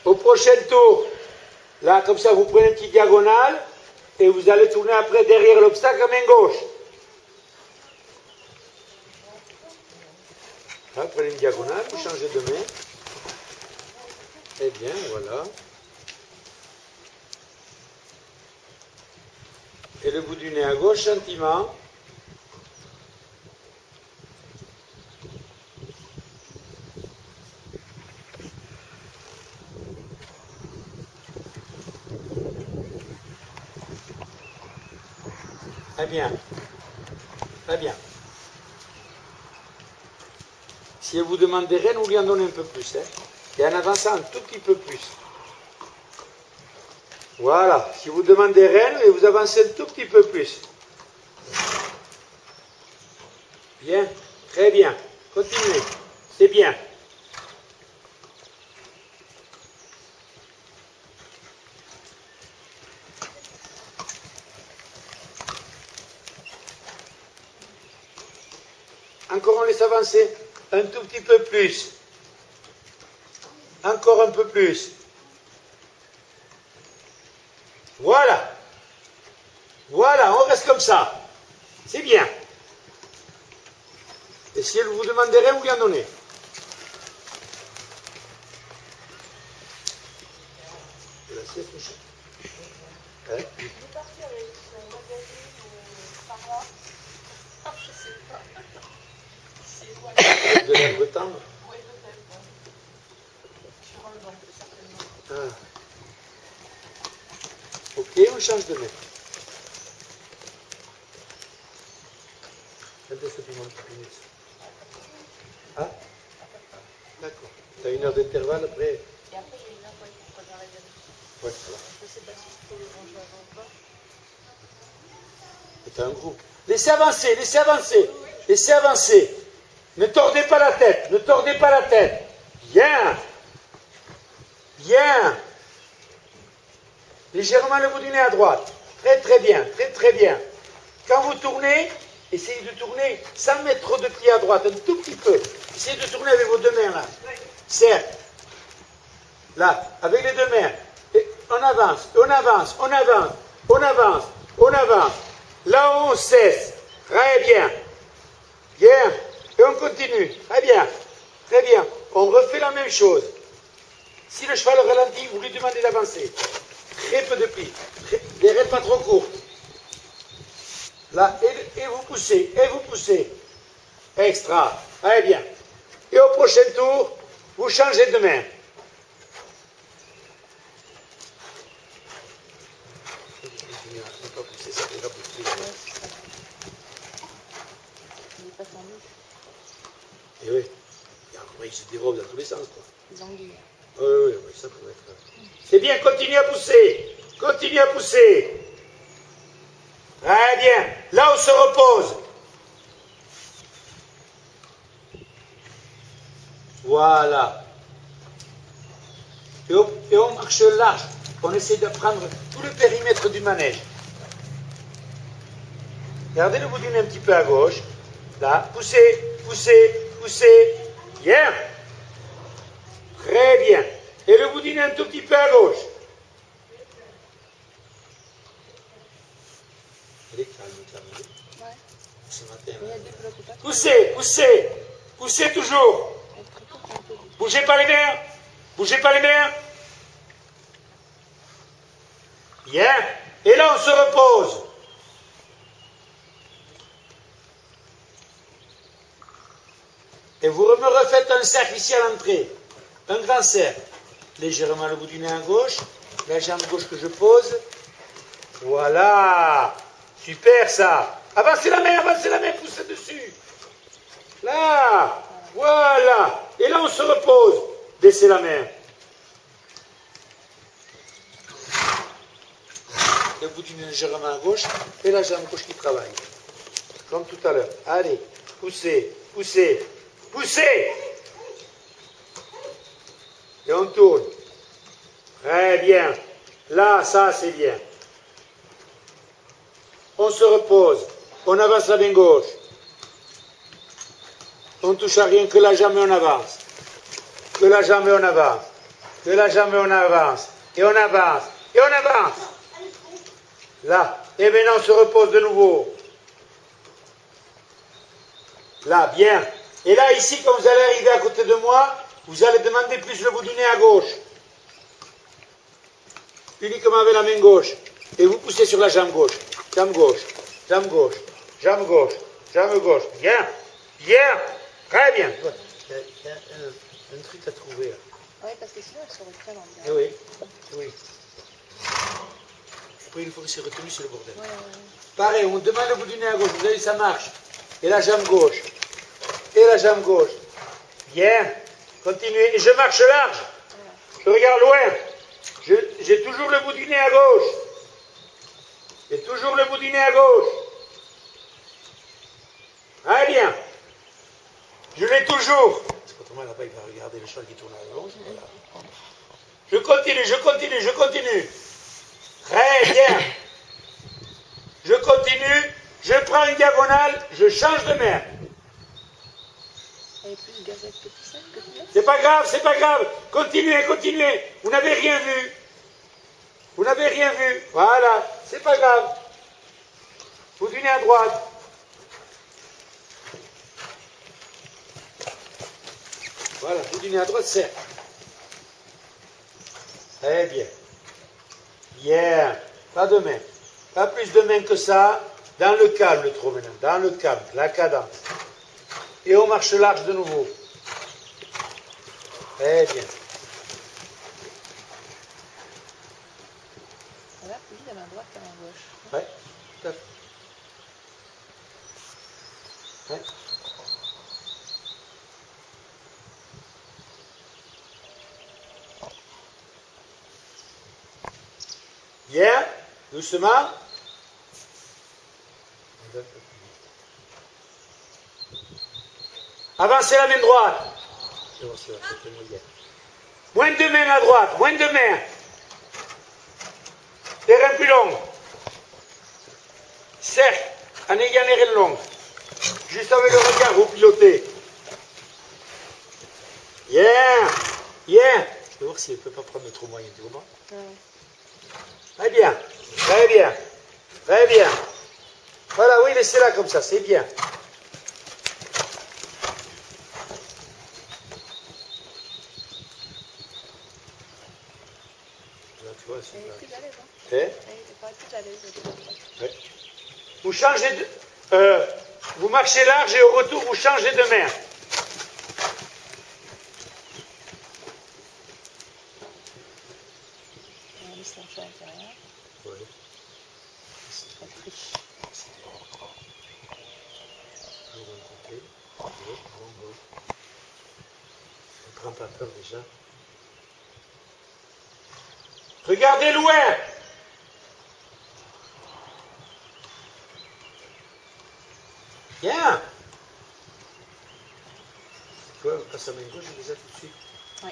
Au prochain tour, là, comme ça, vous prenez une petite diagonale et vous allez tourner après derrière l'obstacle à main gauche. Là, prenez une diagonale, vous changez de main. Eh bien, voilà. Et le bout du nez à gauche, gentiment. Très bien. Très bien. Si elle vous demande des rênes, vous lui en donnez un peu plus. Hein. Et en avançant un tout petit peu plus. Voilà. Si vous demandez des rênes, vous avancez un tout petit peu plus. Bien. Très bien. Continuez. C'est bien. Encore on laisse avancer un tout petit peu plus. Encore un peu plus. Voilà. Voilà, on reste comme ça. C'est bien. Et si elle vous demande des rênes, vous lui en donnez. Hein? De l'herbe tendre? Oui, peut-être. Sur un banc, certainement. Ah. Ok, on change de main. Quand est-ce que tu manges plus? Ah? D'accord. Tu as une heure d'intervalle après? Et après, il y a une heure pour préparer la nuit. Ouais, voilà. Je ne sais pas s'il faut le manger avant ou pas. C'est un groupe. Laissez avancer, laissez avancer. Laissez avancer. Ne tordez pas la tête, ne tordez pas la tête. Bien. Bien. Légèrement le bout du nez à droite. Très très bien, très très bien. Quand vous tournez, essayez de tourner sans mettre trop de pied à droite, un tout petit peu. Essayez de tourner avec vos deux mains là. Certes. Là, avec les deux mains. Et on avance, on avance, on avance, on avance, on avance. Là où on cesse. Très bien. Bien. Et on continue. Très bien. Très bien. On refait la même chose. Si le cheval ralentit, vous lui demandez d'avancer. Très peu de plis. Des raies pas trop courtes. Là, et vous poussez, et vous poussez. Extra. Très bien. Et au prochain tour, vous changez de main. Et oui. Et après, il se dérobe dans tous les sens, quoi. Les anguilles. Oui, ça pourrait être. C'est bien, continuez à pousser. Continuez à pousser. Très bien. Là, on se repose. Voilà. Et on marche large. On essaie de prendre tout le périmètre du manège. Gardez le bout du nez un petit peu à gauche. Là, poussez, poussez, poussez. Bien. Très bien. Et le bout du nez un tout petit peu à gauche. Elle est calme, calme. Ouais. Ce matin. Il y a des blocs pas. Poussez, poussez. Poussez toujours. Bougez pas les mains. Bougez pas les mains. Bien. Et là, on se repose. Et vous me refaites un cercle ici à l'entrée. Un grand cercle. Légèrement le bout du nez à gauche. La jambe gauche que je pose. Voilà. Super ça. Avancez la main, poussez dessus. Là. Voilà. Et là, on se repose. Baissez la main. Le bout du nez légèrement à gauche. Et la jambe gauche qui travaille. Comme tout à l'heure. Allez. Poussez. Poussez. Poussez. Et on tourne. Très bien. Là, ça, c'est bien. On se repose. On avance la main gauche. On touche à rien que la jambe et on avance. Que la jambe et on avance. de la jambe, on avance. Et on avance. Et on avance. Là. Et maintenant, on se repose de nouveau. Là, bien. Et là, ici, quand vous allez arriver à côté de moi, vous allez demander plus le bout du nez à gauche. Uniquement avec la main gauche. Et vous poussez sur la jambe gauche. Jambe gauche. Jambe gauche. Jambe gauche. Jambe gauche. Bien. Bien. Très bien. Il y a un truc à trouver là. Oui, parce que sinon, elle serait très lente. Eh oui. Oui. Après, une fois que c'est retenu, c'est le bordel. Ouais. Pareil, on demande le bout du nez à gauche. Vous avez vu, ça marche. Et la jambe gauche. Et la jambe gauche. Bien. Continuez. Et je marche large. Je regarde loin. J'ai toujours le bout du nez à gauche. J'ai toujours le bout du nez à gauche. Très bien. Je l'ai toujours. Parce qu'autrement, là-bas, il va regarder le cheval qui tourne à gauche. Voilà. Je continue, je continue, je continue. Très bien. Je continue. Je prends une diagonale. Je change de main. Elle est plus gazette que tout ça, que tout ça. C'est pas grave, c'est pas grave. Continuez, continuez. Vous n'avez rien vu. Vous n'avez rien vu. Voilà, c'est pas grave. Vous venez à droite. Voilà, vous venez à droite, c'est. Très bien. Bien. Pas de main. Pas plus de main que ça. Dans le calme, le trop maintenant. Dans le calme, la cadence. Et on marche large de nouveau. Très bien. Elle va plus vite à main droite qu'à main gauche. Oui, tout à fait. Ouais. Bien, doucement. Avancez la main droite. Moins de mains à droite, moins de mains. Terrain plus long. Cercle, en ayant les rênes longues. Juste avec le regard, vous pilotez. Bien, bien. Je vais voir si elle ne peut pas prendre trop moyen, tu comprends? Très bien, très bien, très bien. Voilà, oui, laissez-la comme ça, c'est bien. Là, tu vois, Elle est plus à l'aise, hein. Eh? Elle paraît plus à l'aise. Ouais. Vous changez de... vous marchez large et au retour, vous changez de main. On laisse l'encher à l'intérieur. Oui. Elle triche. Ne prends pas peur déjà. Regardez loin. Bien. Tu vois, on passe la main gauche, je les ai tout de suite. Oui.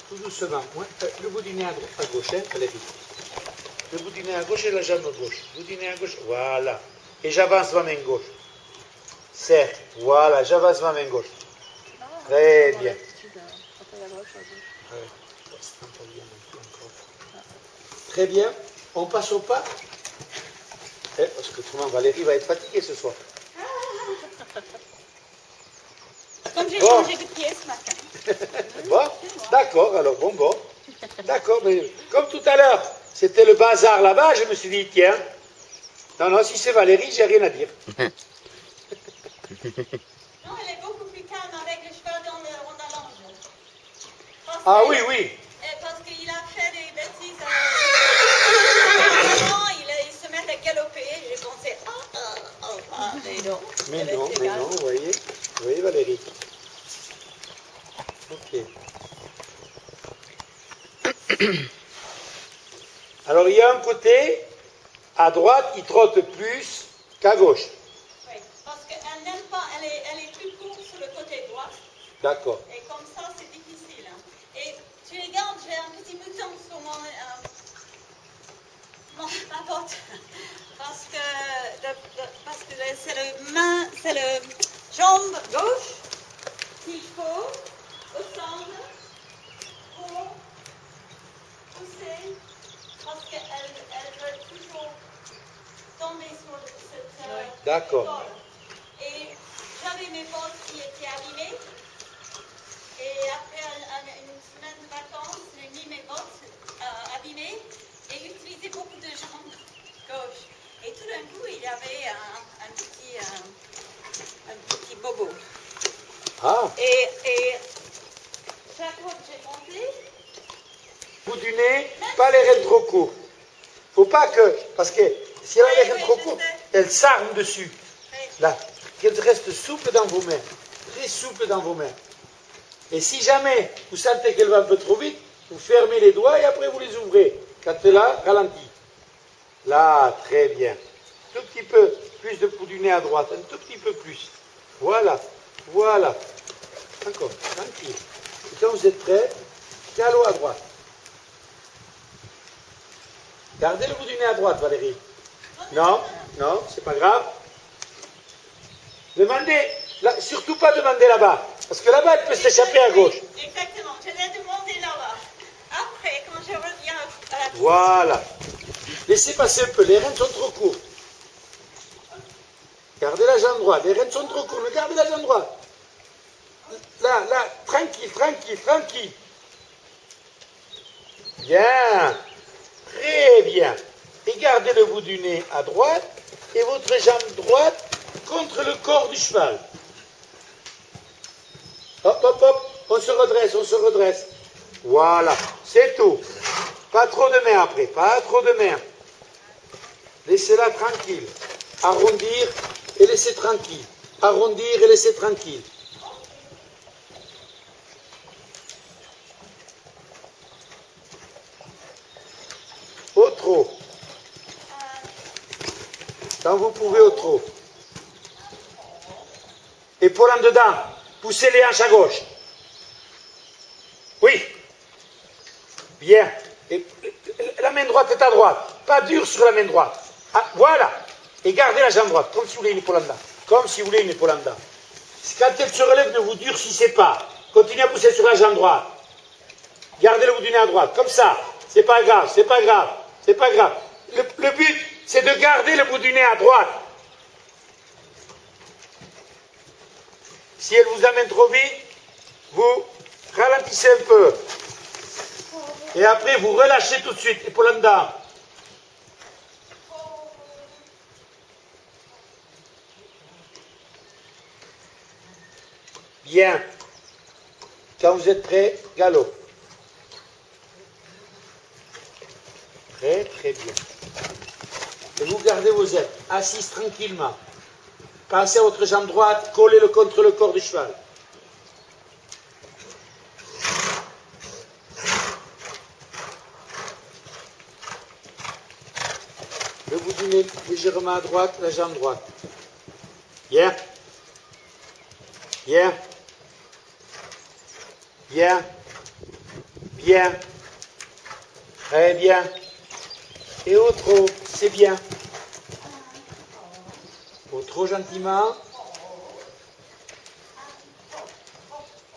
Tout doucement. Ouais, le bout du nez à gauche, hein, allez vite. Le bout du nez à gauche et la jambe gauche. Le bout du nez à gauche, voilà. Et j'avance ma main gauche. Cercle, voilà, j'avance ma main gauche. Très bien. Quand elle est à gauche, à gauche. Ouais. C'est pas bien non plus encore. Très bien. On passe au pas. Parce que autrement, Valérie va être fatiguée ce soir. Comme j'ai Bon. changé de pied ce matin. Bon, d'accord, alors bon. D'accord, mais comme tout à l'heure, c'était le bazar là-bas, je me suis dit, tiens, non, si c'est Valérie, j'ai rien à dire. Non, elle est beaucoup plus calme avec le cheval dans le rondallonge. Ah oui. Parce qu'il a fait des bêtises. Il se met à galoper. J'ai pensé, mais non. Mais non, vous voyez Valérie. Ok. Alors il y a un côté, à droite, il trotte plus qu'à gauche. Oui, parce qu'elle n'aime pas, elle est plus courte sur le côté droit. D'accord. Et comme ça, c'est difficile. Et tu regardes, j'ai un petit bouton sur ma botte. Parce que c'est le jambe gauche qu'il faut au centre pour pousser parce qu'elle veut toujours tomber sur cette D'accord. corde. Et j'avais mes bottes qui étaient abîmées. Et après une semaine de vacances, j'ai mis mes bottes abîmées et utilisé beaucoup de jambes gauche. Et tout d'un coup, il y avait un petit bobo. Ah, Et chaque fois que j'ai monté, bout du nez, pas les rênes trop courts. Faut pas que, parce que si elle a les rênes trop courtes, elle s'arme dessus. Là, qu'elle reste souple dans vos mains, très souple dans vos mains. Et si jamais vous sentez qu'elle va un peu trop vite, vous fermez les doigts et après vous les ouvrez. Quand elle a ralenti. Là, très bien. Tout petit peu plus de bout du nez à droite, un tout petit peu plus. Voilà, voilà. Encore, tranquille. Et quand vous êtes prêts, galop à droite. Gardez le bout du nez à droite, Valérie. Non, non, c'est pas grave. Demandez, là, surtout pas demander là-bas, parce que là-bas, elle peut s'échapper à gauche. Exactement, je l'ai demandé là-bas. Après, quand je reviens à la piste, Voilà. Laissez passer un peu, les rênes sont trop courtes. Gardez la jambe droite, les rênes sont trop courtes, mais gardez la jambe droite. Là, là, tranquille, tranquille, tranquille. Bien, très bien. Et gardez le bout du nez à droite et votre jambe droite contre le corps du cheval. Hop, hop, hop, on se redresse, on se redresse. Voilà, c'est tout. Pas trop de main après, pas trop de main. Laissez-la tranquille. Arrondir et laissez tranquille. Arrondir et laissez tranquille. Au trot. Quand vous pouvez au trot. Épaule en dedans. Poussez les hanches à gauche. Oui. Bien. Et la main droite est à droite. Pas dur sur la main droite. Ah, voilà. Et gardez la jambe droite, comme si vous voulez une épaule en dedans. Comme si vous voulez une épaule en dedans. Quand elle se relève, ne vous durcissez pas. Continuez à pousser sur la jambe droite. Gardez le bout du nez à droite. Comme ça. C'est pas grave, c'est pas grave. C'est pas grave. Le but, c'est de garder le bout du nez à droite. Si elle vous amène trop vite, vous ralentissez un peu. Et après, vous relâchez tout de suite, épaule en dedans. Bien. Quand vous êtes prêts, galop. Très, très bien. Et vous gardez vos ailes, assises tranquillement. Passez à votre jambe droite, collez-le contre le corps du cheval. Le bout du nez légèrement à droite, la jambe droite. Bien. Bien. Bien. Bien. Très bien. Et au trot, c'est bien. Au trot gentiment.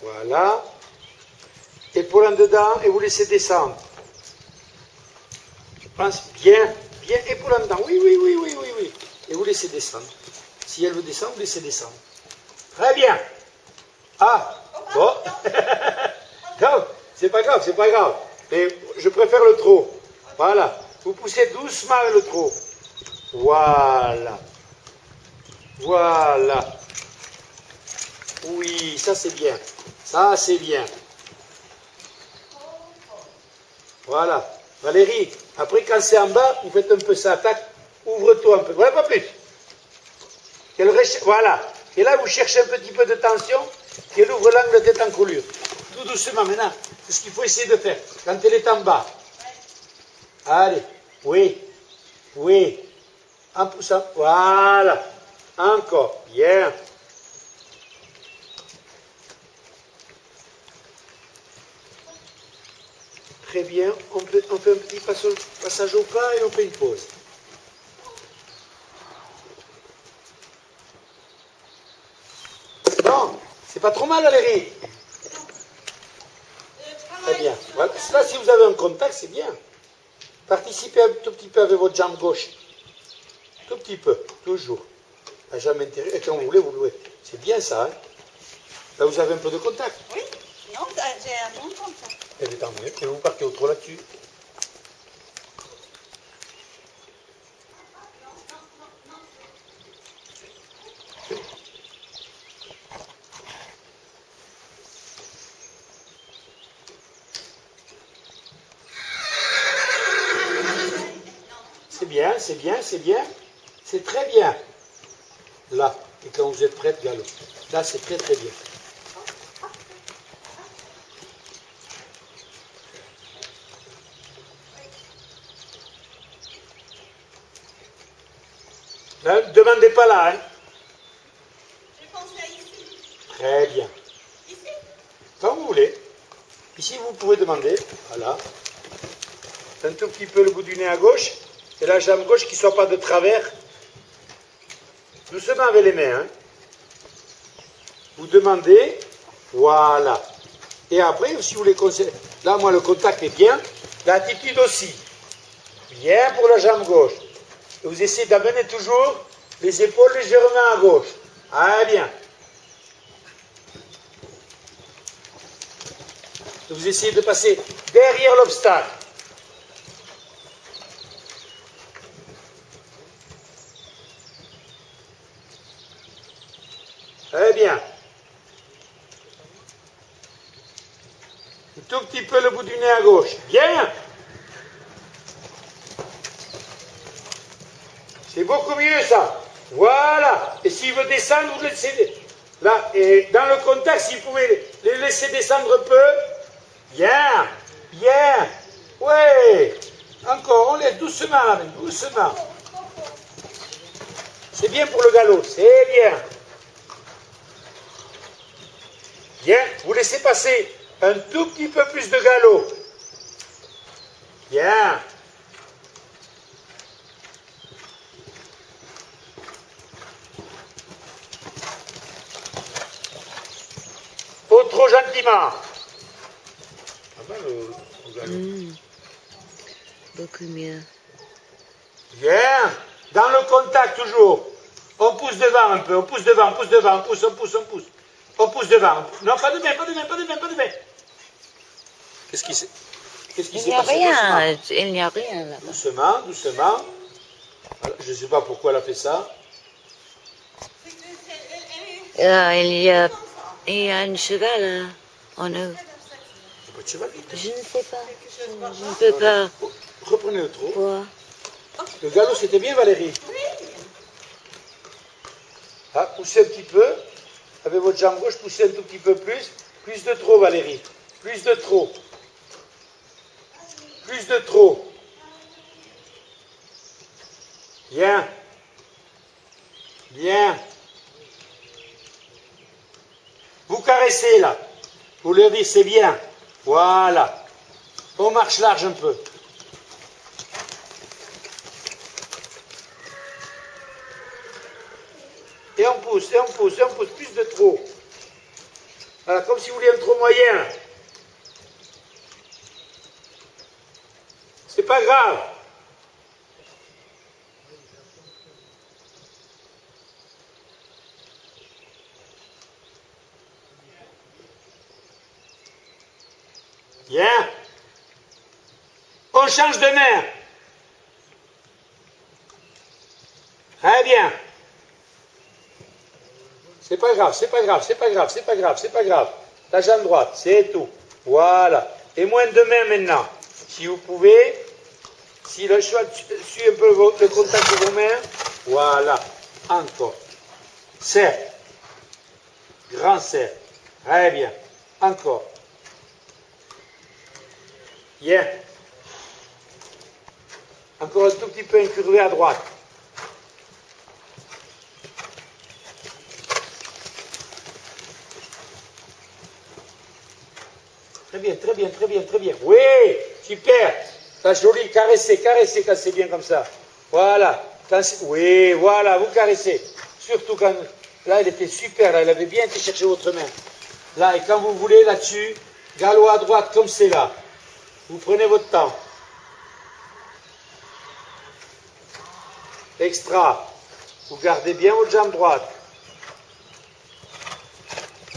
Voilà. Épaule en dedans et vous laissez descendre. Je pense bien, bien, épaule en dedans. Oui, oui, oui, oui, oui, oui. Et vous laissez descendre. Si elle veut descendre, vous laissez descendre. Très bien. Ah, bon. Non, c'est pas grave, c'est pas grave. Mais je préfère le trot. Voilà. Vous poussez doucement le trot. Voilà. Voilà. Oui, ça c'est bien. Ça c'est bien. Voilà. Valérie, après quand c'est en bas, vous faites un peu ça. Tac, ouvre-toi un peu. Voilà, pas plus. Voilà. Et là, vous cherchez un petit peu de tension, qu'elle ouvre l'angle de tête en colure. Tout doucement maintenant. C'est ce qu'il faut essayer de faire quand elle est en bas. Allez. Oui. Oui. En poussant. Voilà. Encore. Bien. Très bien. On fait un petit passage au pas et on fait une pause. Non, c'est pas trop mal, Valérie. le Très travail bien. sur Voilà. Là, si vous avez un contact, c'est bien. Participez un tout petit peu avec votre jambe gauche. Tout petit peu, toujours. La jambe intérieure, et quand vous voulez, vous louez. C'est bien ça, hein. Là, vous avez un peu de contact. Oui, non, j'ai un bon contact. Et tant mieux, et vous partez au trop là-dessus. C'est bien, c'est bien, c'est bien. C'est très bien. Là, et quand vous êtes prête, galop. Là, c'est très très bien. Ne demandez pas là, hein. Je pense à ici. Très bien. Ici? Quand vous voulez. Ici, vous pouvez demander. Voilà. Un tout petit peu le bout du nez à gauche. Et la jambe gauche qui ne soit pas de travers. Doucement avec les mains, hein. Vous demandez. Voilà. Et après, si vous voulez conseiller. Là, moi, le contact est bien. L'attitude aussi. Bien pour la jambe gauche. Et vous essayez d'amener toujours les épaules légèrement à gauche. Ah, bien. Et vous essayez de passer derrière l'obstacle. Très bien. Un tout petit peu le bout du nez à gauche. Bien. C'est beaucoup mieux ça. Voilà. Et s'il veut descendre, vous le laissez. Là, et dans le contact, si vous pouvez les laisser descendre un peu. Bien. Bien. Ouais. Encore, on laisse doucement là, doucement. C'est bien pour le galop. C'est bien. Bien. Vous laissez passer un tout petit peu plus de galop. Bien. Pas trop gentiment. Ah ben le galop. Beaucoup mieux. Bien. Dans le contact toujours. On pousse devant un peu. On pousse devant, on pousse devant. On pousse, on pousse, on pousse. On pousse devant. Non, pas de main, pas de main, pas de main, pas de main. Qu'est-ce qui s'est Il n'y a passé? rien. Il n'y a rien là. Doucement, doucement. Voilà, je ne sais pas pourquoi elle a fait ça. C'est que elle est Il y a un cheval là, en haut. Il n'y a pas de cheval. Je ne sais pas. Je ne peux pas. Reprenez le trot. Quoi? Le galop, c'était bien, Valérie. Ah, poussez un petit peu. Avec votre jambe gauche, poussez un tout petit peu plus. Plus de trot, Valérie. Plus de trot. Plus de trot. Bien. Bien. Vous caressez là. Vous leur dites c'est bien. Voilà. On marche large un peu. Et on pousse, et on pousse, et on pousse. Plus de trot. Voilà, comme si vous vouliez un trot moyen. C'est pas grave. Bien. On change de main. Très bien. C'est pas grave, c'est pas grave, c'est pas grave, c'est pas grave, c'est pas grave. La jambe droite, c'est tout. Voilà. Et moins de main maintenant. Si vous pouvez, si le cheval suit un peu le contact de vos mains, voilà. Encore. Serre. Grand serre. Très bien. Encore. Bien. Encore un tout petit peu incurvé à droite. Très bien, très bien, très bien, très bien. Oui, super. Ça joli, caressez, caressez quand c'est bien comme ça. Voilà. Oui, voilà, vous caressez. Surtout quand... Là, elle était super, là, elle avait bien été chercher votre main. Là, et quand vous voulez, là-dessus, galop à droite comme c'est là. Vous prenez votre temps. Extra. Vous gardez bien votre jambe droite.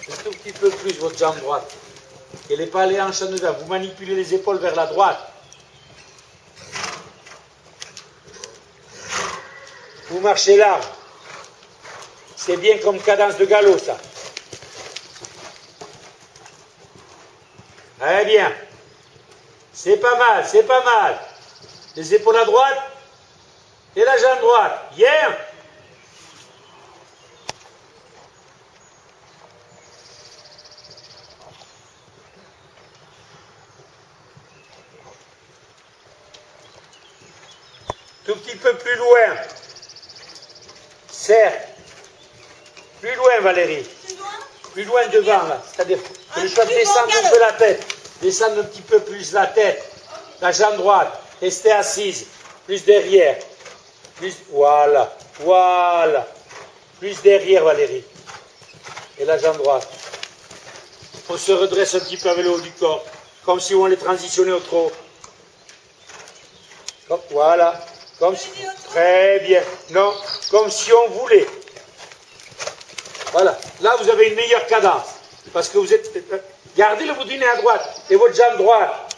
Un tout petit peu plus votre jambe droite. Elle n'est pas les hanches en dedans. Vous manipulez les épaules vers la droite. Vous marchez large. C'est bien comme cadence de galop, ça. Très bien. C'est pas mal, c'est pas mal. Les épaules à droite et la jambe droite. Bien. Tout petit peu plus loin. Serre. Plus loin, Valérie. Plus loin? Plus loin devant, là. C'est-à-dire que le choix de plus descendre loin, un peu la tête. Descendre un petit peu plus la tête. La jambe droite. Restez assise. Plus derrière. Plus, voilà. Voilà. Plus derrière, Valérie. Et la jambe droite. On se redresse un petit peu avec le haut du corps. Comme si on les transitionnait au trop. Voilà. Comme si... Très bien. Non, comme si on voulait. Voilà. Là, vous avez une meilleure cadence. Parce que vous êtes... Gardez le bout du nez à droite et votre jambe droite.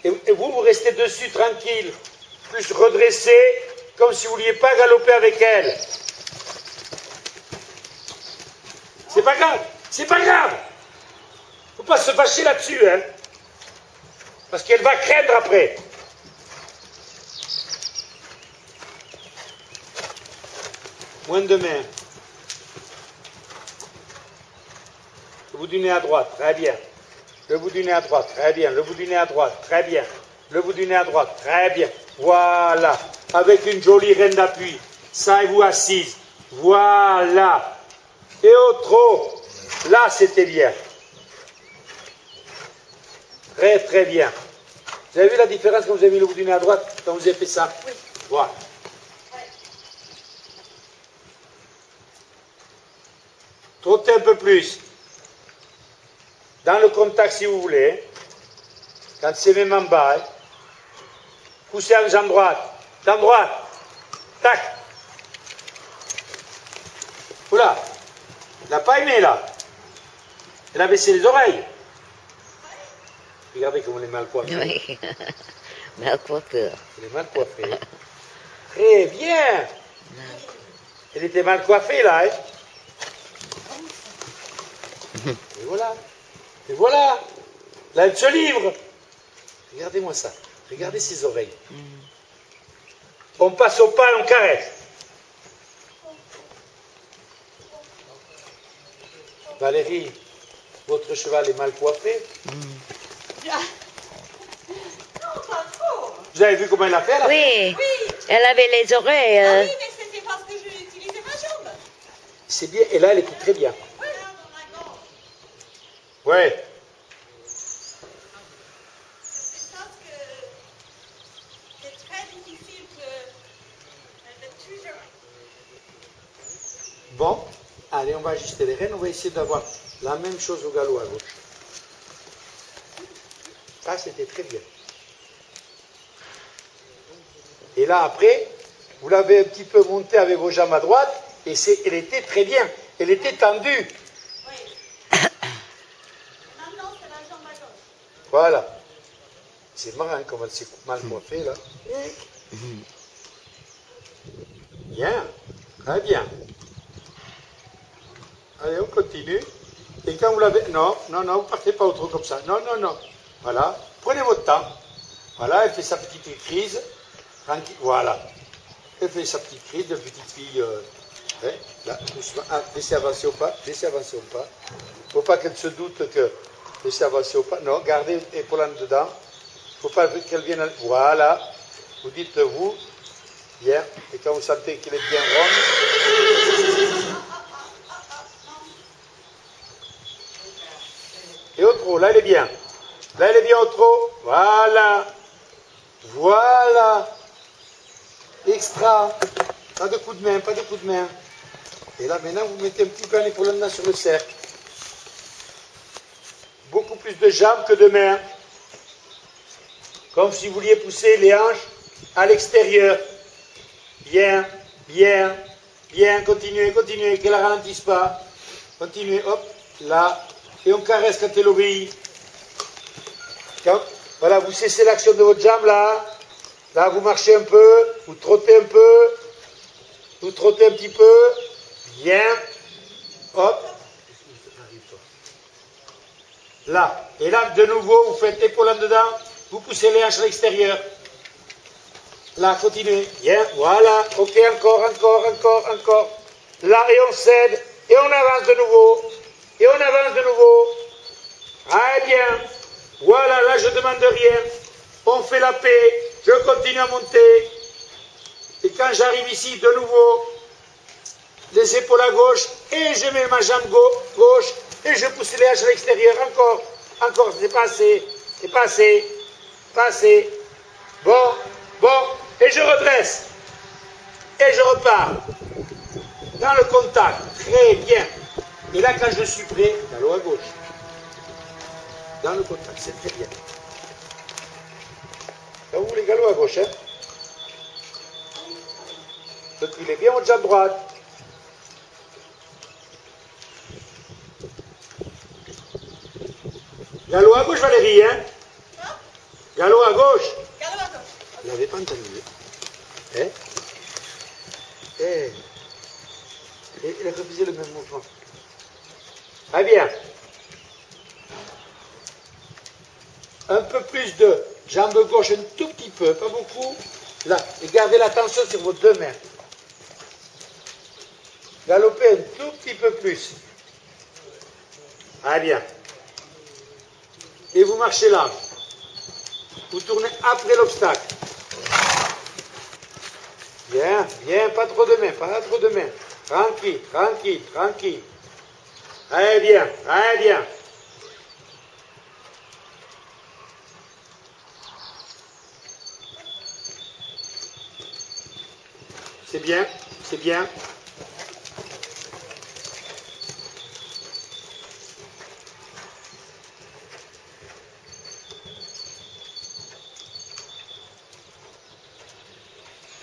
Et vous, vous restez dessus tranquille. Plus redressé, comme si vous ne vouliez pas galoper avec elle. C'est pas grave. C'est pas grave. Faut pas se fâcher là-dessus, hein. Parce qu'elle va craindre après. Moins de main. Le bout du nez à droite, très bien. Le bout du nez à droite, très bien. Le bout du nez à droite, très bien. Le bout du nez à droite, très bien. Voilà. Avec une jolie reine d'appui. Ça et vous assise. Voilà. Et au trot. Là, c'était bien. Très, très bien. Vous avez vu la différence quand vous avez mis le bout du nez à droite, quand vous avez fait ça? Oui. Voilà. Trottez un peu plus. Dans le contact si vous voulez. Quand c'est même en bas. Hein. Poussez avec jambe droite. Jambe droite. Tac. Oula. Elle n'a pas aimé là. Elle a baissé les oreilles. Regardez comment elle est mal coiffée. Oui. Mal coiffée. Elle est mal coiffée. Très bien. Elle était mal coiffée là. Hein. Et voilà. Et voilà. Là, elle se livre. Regardez-moi ça. Regardez ses oreilles. On passe au pas et on caresse. Valérie, votre cheval est mal coiffé. Non, pas trop. Vous avez vu comment elle a fait là? Oui. Oui. Elle avait les oreilles. Ah oui, mais c'était parce que je utilisais ma jambe. C'est bien. Et là, elle écoute très bien. Oui, dans la gorge. Ouais. C'est parce que c'est très difficile que de toujours. Bon. Allez, on va ajuster les rênes. On va essayer d'avoir la même chose au galop à gauche. Ça, c'était très bien. Et là, après, vous l'avez un petit peu monté avec vos jambes à droite. Et elle était très bien. Elle était tendue. Oui. Maintenant, c'est la jambe à gauche. Voilà. C'est marrant comme elle s'est mal coiffée, là. Bien. Très bien. Allez, on continue. Et quand vous l'avez... Non, non, non, vous ne partez pas au trop comme ça. Non, non, non. Voilà. Prenez votre temps. Voilà, elle fait sa petite crise. Tranquille. Voilà. Elle fait sa petite crise de petite fille. Là, doucement. Ah, laissez avancer au pas. Laissez avancer au pas. Il ne faut pas qu'elle se doute que... Laissez avancer au pas. Non, gardez l'épaule en dedans. Il ne faut pas qu'elle vienne... Voilà. Vous dites vous. Bien. Et quand vous sentez qu'elle est bien ronde... Et au trot, là elle est bien. Là elle est bien au trot. Voilà. Voilà. Extra. Pas de coup de main, pas de coup de main. Et là maintenant vous mettez un petit peu l'épaule dedans sur le cercle. Beaucoup plus de jambes que de mains. Comme si vous vouliez pousser les hanches à l'extérieur. Bien, bien, bien. Continuez, continuez, qu'elle ne ralentisse pas. Continuez, hop, là. Et on caresse quand elle obéit. Voilà, vous cessez l'action de votre jambe, là. Là, vous marchez un peu, vous trottez un peu. Vous trottez un petit peu. Bien. Hop. Là. Et là, de nouveau, vous faites l'épaule en dedans. Vous poussez les hanches à l'extérieur. Là, continuez. Bien. Voilà. Ok, encore, encore, encore, encore. Là, et on cède. Et on avance de nouveau. Et on avance de nouveau. Ah, bien. Voilà, là, je ne demande rien. On fait la paix. Je continue à monter. Et quand j'arrive ici, de nouveau, les épaules à gauche, et je mets ma jambe gauche, et je pousse les hanches à l'extérieur. Encore, encore, c'est pas assez. C'est pas assez. Pas assez. Bon, bon, et je redresse. Et je repars. Dans le contact. Très bien. Et là, quand je suis prêt, galop à gauche. Dans le contact, c'est très bien. Là, vous voulez galop à gauche, hein? Reculez bien votre jambe droite. Galop à gauche, Valérie, hein? Galop à gauche. Galop à gauche. Vous n'avez pas entendu. Hein? Et refusez le même mouvement. Très bien. Un peu plus de jambe gauche, un tout petit peu, pas beaucoup. Là, et gardez l'attention sur vos deux mains. Galopez un tout petit peu plus. Ah bien. Et vous marchez large. Vous tournez après l'obstacle. Bien, bien, pas trop de mains, pas trop de mains. Tranquille, tranquille, tranquille. Très bien, très bien. C'est bien, c'est bien.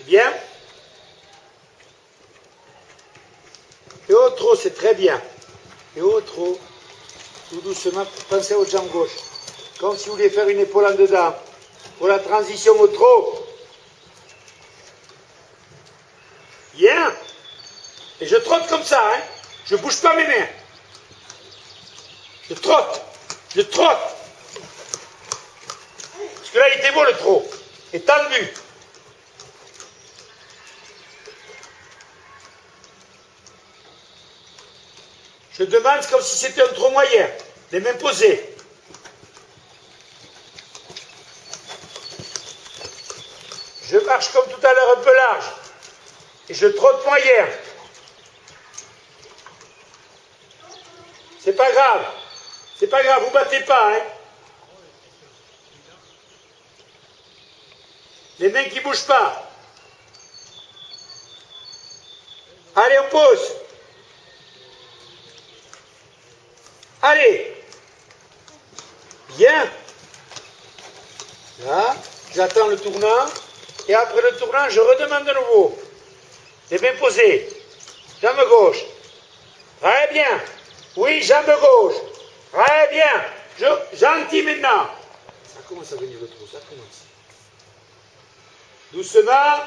Bien. Et au trot, c'est très bien. Et au trot, tout doucement, pensez à votre jambe gauche. Comme si vous vouliez faire une épaule en dedans. Pour la transition au trot. Bien. Et je trotte comme ça, hein. Je bouge pas mes mains. Je trotte. Je trotte. Parce que là, il était beau le trot. Et tendu. Je demande comme si c'était un trot moyen. Les mains posées. Je marche comme tout à l'heure un peu large. Et je trotte moyen. C'est pas grave. C'est pas grave, vous battez pas, hein. Les mains qui bougent pas. Allez, on pose. Allez. Bien. Là, j'attends le tournant. Et après le tournant, je redemande de nouveau. Les mains posées. Jambe gauche. Très bien. Oui, jambe gauche. Très bien. Gentil maintenant. Ça commence à venir le trou, ça commence. Doucement.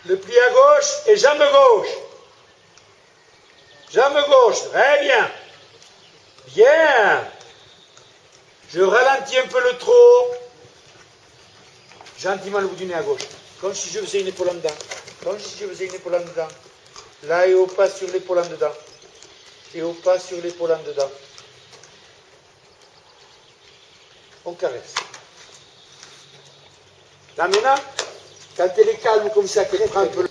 Le pli à gauche et jambe gauche. Jambe gauche. Très bien. Bien. Je ralentis un peu le trot. Gentiment le bout du nez à gauche. Comme si je faisais une épaule en dedans. Comme si je faisais une épaule en dedans. Là et au pas sur l'épaule en dedans. Et au pas sur l'épaule en dedans. On caresse. Là maintenant, quand elle est calme comme ça, qu'elle prend un peu le...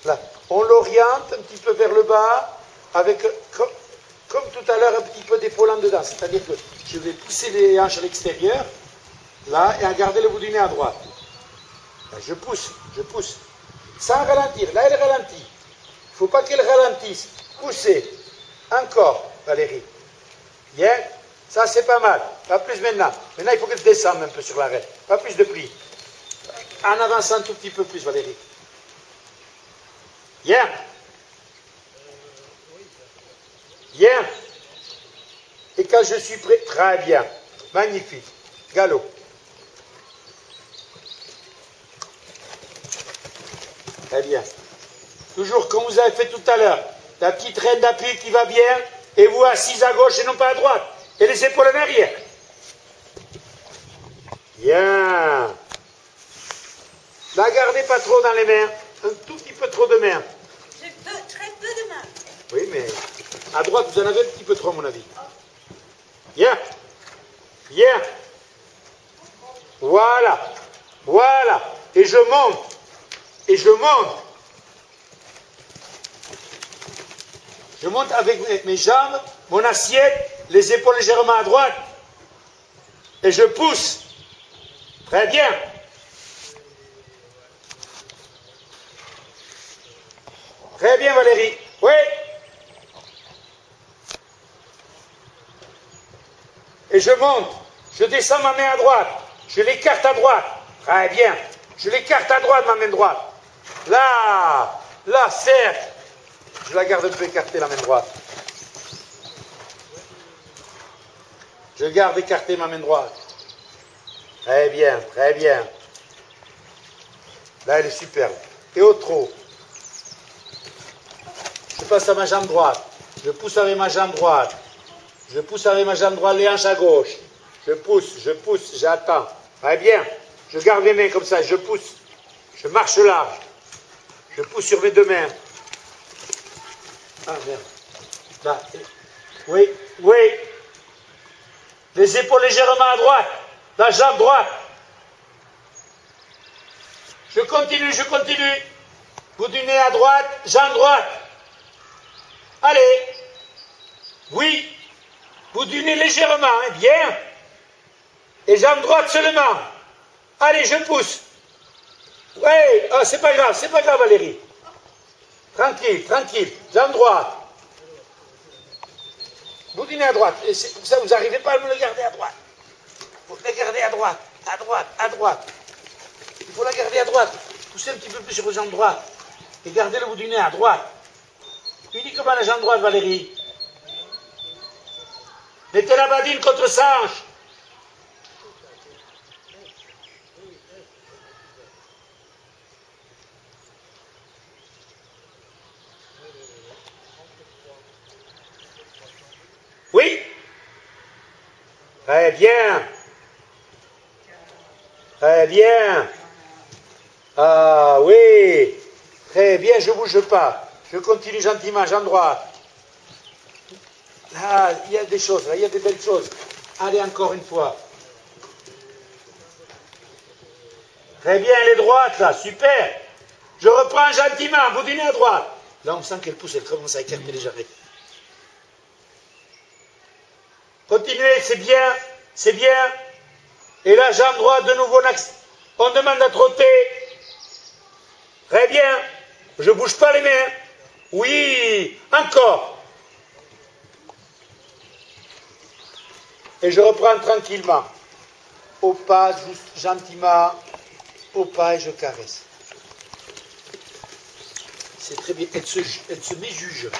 Là, on l'oriente un petit peu vers le bas, avec, comme tout à l'heure, un petit peu d'épaule en dedans. C'est-à-dire que je vais pousser les hanches à l'extérieur, là, et à garder le bout du nez à droite. Là, je pousse, sans ralentir. Là, elle ralentit. Il ne faut pas qu'elle ralentisse. Poussez. Encore, Valérie. Bien. Ça, c'est pas mal. Pas plus maintenant. Maintenant, il faut que tu descendes un peu sur l'arrêt. Pas plus de plis. En avançant un tout petit peu plus, Valérie. Bien. Bien. Et quand je suis prêt, très bien. Magnifique. Galop. Très bien. Toujours comme vous avez fait tout à l'heure. La petite reine d'appui qui va bien. Et vous assise à gauche et non pas à droite. Et les épaules en arrière. Bien. La gardez pas trop dans les mains. Un tout petit peu trop de mains. J'ai très peu de mains. Oui, mais à droite, vous en avez un petit peu trop, à mon avis. Bien. Bien. Voilà. Voilà. Et je monte. Et je monte. Je monte avec mes jambes, mon assiette, les épaules légèrement à droite. Et je pousse. Très bien. Très bien, Valérie. Oui. Et je monte. Je descends ma main à droite. Je l'écarte à droite. Très bien. Je l'écarte à droite, ma main droite. Là. Là, certes. Je la garde un peu écartée, la main droite. Je garde écartée ma main droite. Très bien, très bien. Là, elle est superbe. Et au trot. Je passe à ma jambe droite. Je pousse avec ma jambe droite. Je pousse avec ma jambe droite les hanches à gauche. Je pousse, j'attends. Très bien. Je garde mes mains comme ça, je pousse. Je marche large. Je pousse sur mes deux mains. Ah merde. Là. Oui, oui. Les épaules légèrement à droite. La jambe droite. Je continue, je continue. Bout du nez à droite, jambe droite. Allez. Oui. Bout du nez légèrement, hein, bien. Et jambe droite seulement. Allez, je pousse. Ouais, oh, c'est pas grave, Valérie. Tranquille, tranquille. Jambe droite. Bout du nez à droite. Et c'est comme ça, vous n'arrivez pas à me le garder à droite. Vous le gardez à droite, à droite, à droite. Il faut la garder à droite. Poussez un petit peu plus sur vos jambes droites. Et gardez le bout du nez à droite. Uniquement la jambe droite, Valérie. Mettez la badine contre sa hanche. Oui. Très bien. Très bien. Ah oui. Très bien, je ne bouge pas. Je continue gentiment, jambe droite. Là, il y a des choses, là, il y a des belles choses. Allez, encore une fois. Très bien, elle est droite, là, super. Je reprends gentiment, bout du nez à droite. Là, on sent qu'elle pousse, elle commence à écarter les jarrets. Continuez, c'est bien, c'est bien. Et la jambe droite, de nouveau, on demande à trotter. Très bien. Je ne bouge pas les mains. Oui, encore. Et je reprends tranquillement. Au pas, juste gentiment. Au pas et je caresse. C'est très bien. Elle se méjuge.